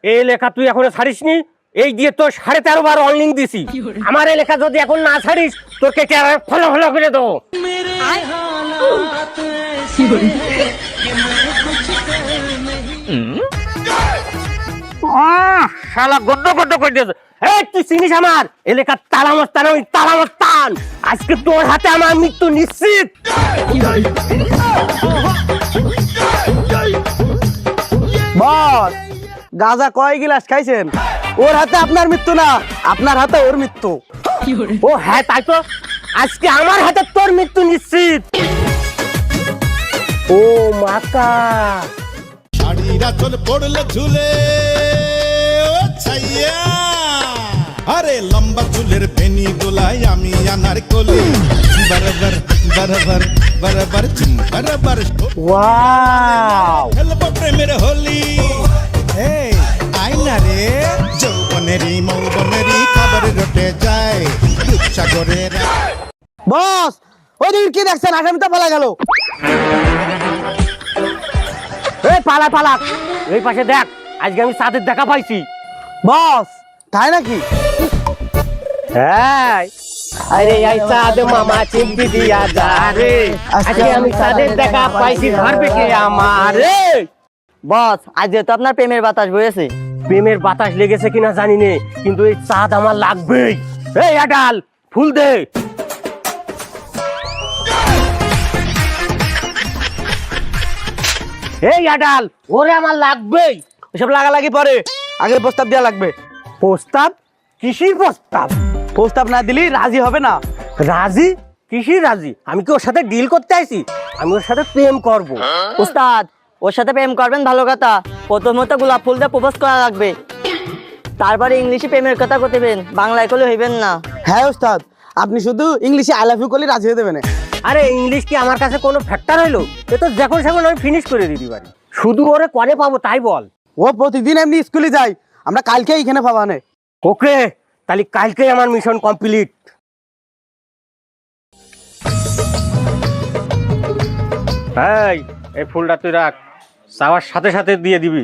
এই লেখা তুই এখনো ছাড়িসনি? এই দিয়ে তো 13.5 বার অনলিং দিছি। আমার এই লেখা যদি এখন না ছাড়িস তোকে ফলো ফলো করে দেবো। শালা গদ্দ গদ্দ করে দিয়েছে। এই তুই চিনিস আমার এলাকার তালামস্তান, ওই তালামস্তান। আজকে তোর হাতে আমার মৃত্যু নিশ্চিত। বস, গাঁজা কয় গিলাস খাইছেন? ওর হাতে আপনার মৃত্যু না, আপনার হাতে ওর মৃত্যু। ও হ্যাঁ, তাই তো। আজকে আমার হাতে তোর মৃত্যু নিশ্চিত। ও মাকা শাড়িরা চল পড়লে ঝুলে ও ছাইয়া, আরে লম্বা চুলের বেনি দোলাই আমি আনার কোলে, বরাবর বরাবর বরাবর চুম বরাবর ওয়াও, খেলবো প্রেমের হোলি। এই আইনা রে যৌবনেরই মৌবনেরই খাবার রটে যায় রূপসাগরের। বস, ওই দিন কি দেখছেন? আসামিটা পালা গেল। এই পালা পালা, এই পাশে দেখ, আজকে আমি সাদের দেখা পাইছি। বস, তাই নাকি? হ্যাঁ, আরে এই সাদ মামা চিমটি দিয়া যা রে, আজকে আমি সাদের দেখা পাইছি, ধরবে কে আমারে? বস, আজ যেহেতু আপনার প্রেমের বাতাস বয়েছে। প্রেমের বাতাস লেগেছে কিনা জানি নে, কিন্তু এই চাঁদ আমার লাগবেই। এই আডাল, ফুল দে। এই আডাল, ওরে আমার লাগবেই। এসব লাগালাগি পরে, আগে প্রস্তাব দেওয়া লাগবে। প্রস্তাব? কিসির প্রস্তাব? প্রস্তাব না দিলি রাজি হবে না। রাজি? কিসির রাজি? আমি কি ওর সাথে ডিল করতে আইছি? আমি ওর সাথে প্রেম করব। উস্তাদ, ওর সাথে প্রেম করবেন ভালো কথা, প্রথমত গোলাপ ফুল দিয়ে প্রপোজ করা লাগবে, তারপরে ইংলিশে প্রেমের কথা করতেবেন, বাংলায় করলে হইবেন না। হ্যাঁ ওস্তাদ, আপনি শুধু ইংলিশে আই লাভ ইউ করলে রাজি হয়ে দেবেন। আরে ইংলিশ কি আমার কাছে কোনো ফ্যাক্টর হইলো? এ তো যখন সেখন আমি ফিনিশ করে দিতে পারি। শুধু ওরে করে পাবো তাই বল। ও প্রতিদিন এমনি স্কুলে যায়, আমরা কালকে এখানে পাবানে। ওকে, তাহলে কালকে আমার মিশন কমপ্লিট। এই ফুলটা তুই রাখ, চাওয়ার সাথে সাথে দিয়ে দিবি।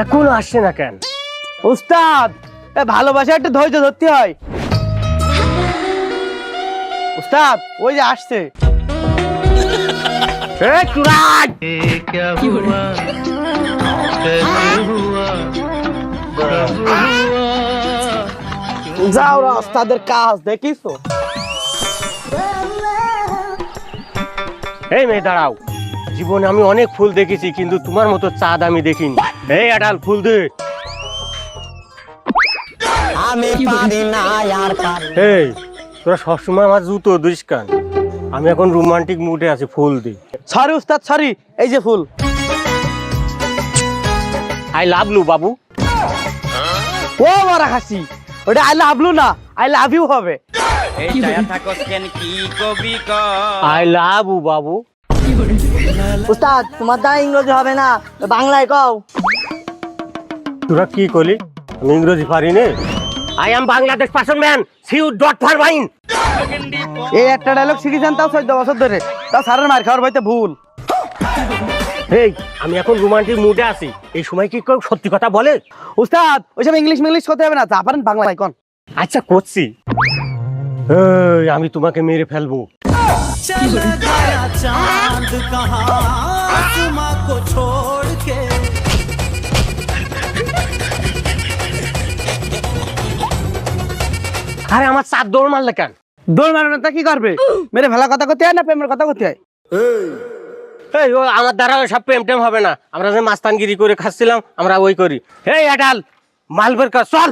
এখনো আসছে না কেন? উস্তাদ, ভালোবাসা একটু ধৈর্য ধরতে হয়। উস্তাদ, ওই যে আসছে। যাও রাস্তাদের কাজ দেখিস তো। এই মেয়ে দাঁড়াও, জীবনে আমি অনেক ফুল দেখেছি, কিন্তু তোমার মতো চাঁদ আমি দেখিনি। এই আডাল, ফুল দে। আমি পারি না আর এই তোরা সবসময় আমার জুতো দিস কান? আমি এখন রোমান্টিক মুডে আছি, ফুল দি। সরি উস্তাদ, সরি। এই যে ফুল। আই লাভ ইউ বাবু। ও মারা খাসি, ওটা আই লাভ ইউ না, আই লাভ ইউ হবে। আই লাভ ইউ বাবু। উস্তাদ, তোমার দ্বারা ইংরেজি হবে না, বাংলায় কও। তোরা কি করলি? আমি ইংরেজি পারি নে। I am Bangladesh person man, C U dot for mine. এই একটা ডায়লগ শিখেছেন তাও 14 বছর ধরে, তাও সারের মার খাওয়ার বইতে ভুল। এই আমি এখন রোমান্টিক মুডে আছি, এই সময় কি কেউ সত্যি কথা বলে? উস্তাদ, ওইসব ইংলিশ মিংলিশ করতে হবে না, যা পারেন বাংলায় কোন। আচ্ছা করছি। এই আমি তোমাকে মেরে ফেলবো। আরে আমার চাঁদ দৌড় মারলে কেন? দৌড় মারবে তা কি করবে? মেরে ভালো কথা করতে হয় না প্রেমের কথা করতে হয়? এই ও আমার দ্বারা সব প্রেম টেম হবে না। আমরা যে মাস্তানগিরি করে খাচ্ছিলাম, আমরা ওই করি। এই আডাল, মাল বের কর, চল।